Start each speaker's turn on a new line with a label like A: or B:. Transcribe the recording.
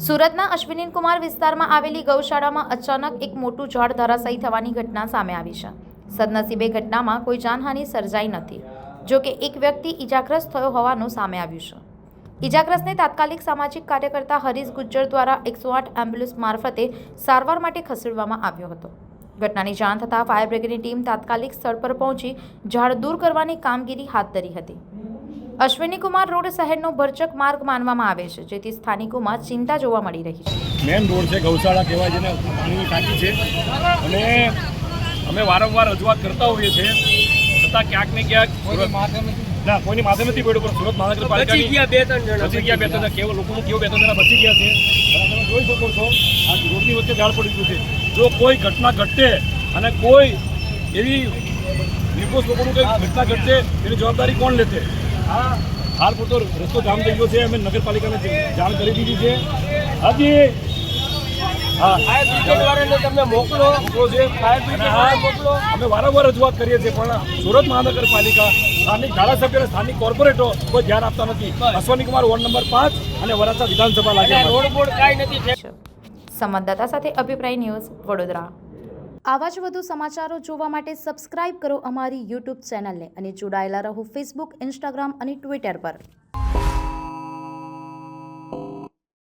A: સુરતના અશ્વિની કુમાર વિસ્તારમાં આવેલી ગૌશાળામાં અચાનક એક મોટું ઝાડ ધરાશાયી થવાની ઘટના સામે આવી છે। સદનસીબે ઘટનામાં કોઈ જાનહાનિ સર્જાઈ નથી, જો કે એક વ્યક્તિ ઈજાગ્રસ્ત થયો હોવાનું સામે આવ્યું છે। ઈજાગ્રસ્તને તાત્કાલિક સામાજિક કાર્યકર્તા હરીશ ગુજ્જર દ્વારા 108 એમ્બ્યુલન્સ મારફતે સારવાર માટે ખસેડવામાં આવ્યો હતો। ઘટનાની જાણ થતાં ફાયર બ્રિગેડની ટીમ તાત્કાલિક સ્થળ પર પહોંચી ઝાડ દૂર કરવાની કામગીરી હાથ ધરી હતી। અશ્વિની કુમાર રોડ શહેરનો ભરચક માર્ગ માનવામાં આવે છે, જેથી સ્થાનિકોમાં ચિંતા જોવા મળી રહી છે।
B: મેન રોડ છે, ગૌશાળા કહેવાય, જેને પાણીની ટાંકી છે અને અમે વારંવાર રજૂઆત કરતા હોઈએ છીએ, છતાં ક્યાંક ને ક્યાંક કોઈની માથે નથી પડ્યું, પણ સુરત મહાનગરપાલિકાની બચી ગયા બે ત્રણ કેવો લોકોનું કેવું 2-3 જણા બચી ગયા છે। તમે જોઈ શકો છો આ રોડની વચ્ચે ઝાડ પડી ગયું છે। જો કોઈ ઘટના ઘટે અને કોઈ એવી નિર્દોષ લોકોનું કંઈ ઘટના ઘટશે એની જવાબદારી કોણ લેશે? હાલ પૂરતો રસ્તો જામ થઈ ગયો છે, અમે નગરપાલિકાને જાણ કરી દીધી છે। હજી તમે મોકલો, અમે વારંવાર રજૂઆત કરીએ છીએ, પણ સુરત મહાનગરપાલિકા, સ્થાનિક ધારાસભ્ય અને સ્થાનિક કોર્પોરેટરો કોઈ ધ્યાન આપતા નથી। અશ્વિની કુમાર વોર્ડ નંબર 5 અને વરાછા વિધાનસભા લાગ્યા રોડ બોર્ડ કાંઈ નથી।
A: સંવાદદાતા સાથે અભિપ્રાય ન્યૂઝ, વડોદરા। આવા જ વધુ સમાચારો જોવા માટે સબસ્ક્રાઇબ કરો અમારી યુટ્યુબ ચેનલને અને જોડાયેલા રહો ફેસબુક, ઇન્સ્ટાગ્રામ અને ટ્વિટર પર।